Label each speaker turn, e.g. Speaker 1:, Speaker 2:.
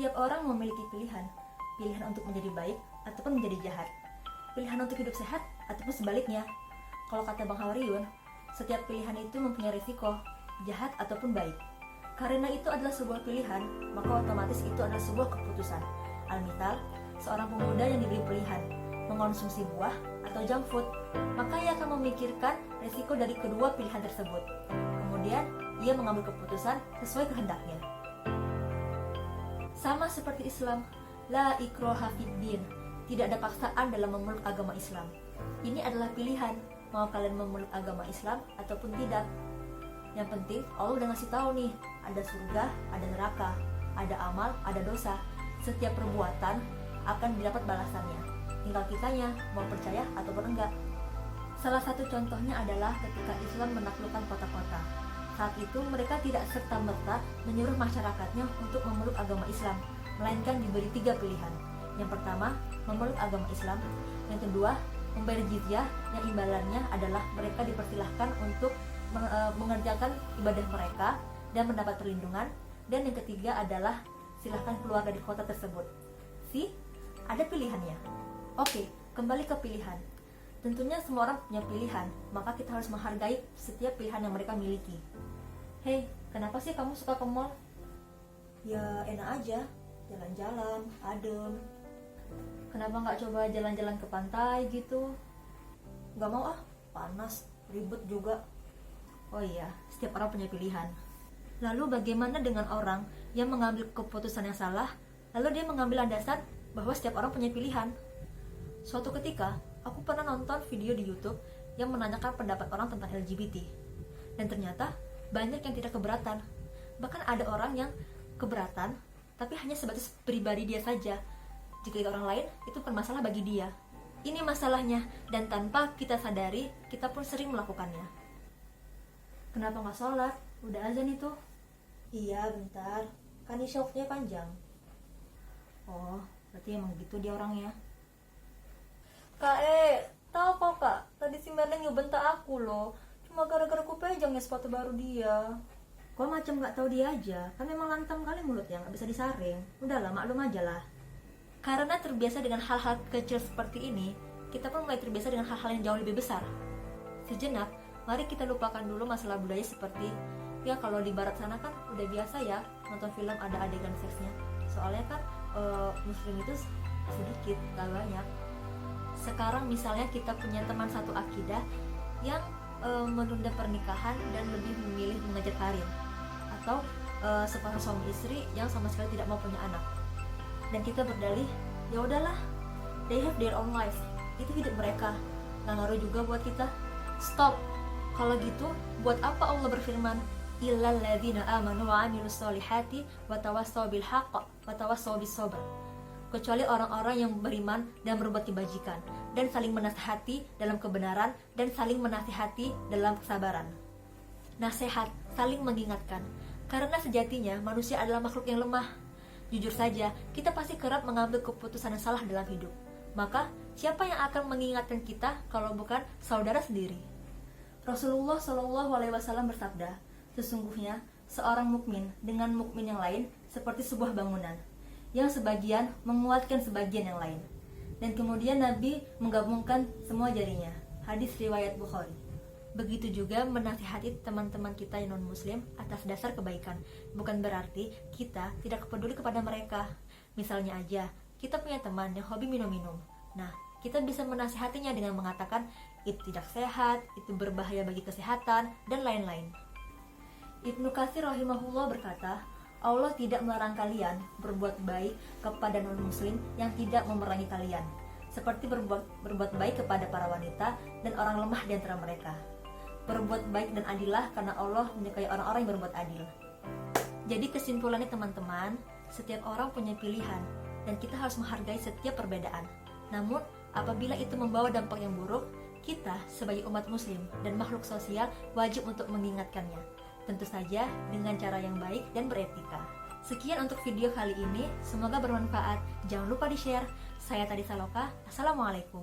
Speaker 1: Setiap orang memiliki pilihan. Pilihan untuk menjadi baik ataupun menjadi jahat. Pilihan untuk hidup sehat ataupun sebaliknya. Kalau kata Bang Hawriyun, setiap pilihan itu mempunyai risiko, jahat ataupun baik. Karena itu adalah sebuah pilihan, maka otomatis itu adalah sebuah keputusan. Al-misal, seorang pemuda yang diberi pilihan mengonsumsi buah atau junk food, maka ia akan memikirkan risiko dari kedua pilihan tersebut. Kemudian, ia mengambil keputusan sesuai kehendaknya. Sama seperti Islam, la ikraha fiddin, tidak ada paksaan dalam memeluk agama Islam. Ini adalah pilihan, mau kalian memeluk agama Islam ataupun tidak. Yang penting Allah udah ngasih tahu nih, ada surga, ada neraka, ada amal, ada dosa. Setiap perbuatan akan didapat balasannya. Tinggal kitanya mau percaya ataupun enggak. Salah satu contohnya adalah ketika Islam menaklukkan kota-kota. Saat itu mereka tidak serta-merta menyuruh masyarakatnya untuk memeluk agama Islam, melainkan diberi 3 pilihan. Yang pertama, memeluk agama Islam. Yang kedua, membayar jizyah, yang imbalannya adalah mereka dipersilahkan untuk mengerjakan ibadah mereka dan mendapat perlindungan. Dan yang ketiga adalah silahkan keluar dari kota tersebut. Ada pilihannya. Oke, kembali ke pilihan. Tentunya semua orang punya pilihan, maka kita harus menghargai setiap pilihan yang mereka miliki. Hei, kenapa sih kamu suka ke mall? Ya enak aja, jalan-jalan, adem. Kenapa nggak coba jalan-jalan ke pantai gitu? Nggak mau ah, panas, ribet juga. Oh iya, setiap orang punya pilihan. Lalu bagaimana dengan orang yang mengambil keputusan yang salah, lalu dia mengambil landasan bahwa setiap orang punya pilihan? Suatu ketika, aku pernah nonton video di YouTube yang menanyakan pendapat orang tentang LGBT. Dan ternyata banyak yang tidak keberatan. Bahkan ada orang yang keberatan, tapi hanya sebatas pribadi dia saja. Jika orang lain, itu bukan masalah bagi dia. Ini masalahnya, dan tanpa kita sadari, kita pun sering melakukannya. Kenapa nggak sholat? Udah azan itu. Iya, bentar. Kan isya waktunya panjang. Oh, berarti emang gitu dia orangnya. Kak, tahu kok kak, tadi si Merlin ngebentak aku loh. Cuma gara-gara aku pejang ya sepatu baru dia. Kok macam nggak tahu dia aja? Kan memang lantang kali mulutnya, nggak bisa disaring. Udahlah, maklum aja lah. Karena terbiasa dengan hal-hal kecil seperti ini, kita pun mulai terbiasa dengan hal-hal yang jauh lebih besar. Sejenak, mari kita lupakan dulu masalah budaya seperti, ya kalau di barat sana kan udah biasa ya nonton film ada adegan seksnya. Soalnya kan muslim itu sedikit, gak banyak. Sekarang misalnya kita punya teman satu akidah yang menunda pernikahan dan lebih memilih mengejar karir, atau sepasang suami istri yang sama sekali tidak mau punya anak, dan kita berdalih, ya udahlah, they have their own life, itu hidup mereka, nggak ngaruh juga buat kita. Stop. Kalau gitu, buat apa Allah berfirman, illal ladzina amanu wa amilus solihati wa tawassaw bil haqq wa tawassaw bis sabr, kecuali orang-orang yang beriman dan berbuat kebajikan dan saling menasihati dalam kebenaran dan saling menasihati dalam kesabaran. Nasihat, saling mengingatkan, karena sejatinya manusia adalah makhluk yang lemah. Jujur saja, kita pasti kerap mengambil keputusan yang salah dalam hidup. Maka, siapa yang akan mengingatkan kita kalau bukan saudara sendiri? Rasulullah SAW bersabda, sesungguhnya seorang mukmin dengan mukmin yang lain seperti sebuah bangunan, yang sebagian menguatkan sebagian yang lain. Dan kemudian Nabi menggabungkan semua jarinya. Hadis riwayat Bukhari. Begitu juga menasihati teman-teman kita yang non-muslim atas dasar kebaikan. Bukan berarti kita tidak peduli kepada mereka. Misalnya aja, kita punya teman yang hobi minum-minum. Nah, kita bisa menasihatinya dengan mengatakan, itu tidak sehat, itu berbahaya bagi kesehatan, dan lain-lain. Ibnu Katsir rahimahullah berkata, Allah tidak melarang kalian berbuat baik kepada non-muslim yang tidak memerangi kalian, seperti berbuat baik kepada para wanita dan orang lemah di antara mereka. Berbuat baik dan adillah karena Allah menyukai orang-orang yang berbuat adil. Jadi kesimpulannya teman-teman, setiap orang punya pilihan dan kita harus menghargai setiap perbedaan. Namun, apabila itu membawa dampak yang buruk, kita sebagai umat muslim dan makhluk sosial wajib untuk mengingatkannya. Tentu saja dengan cara yang baik dan beretika. Sekian untuk video kali ini, semoga bermanfaat. Jangan lupa di-share. Saya Tadi Saloka, Assalamualaikum.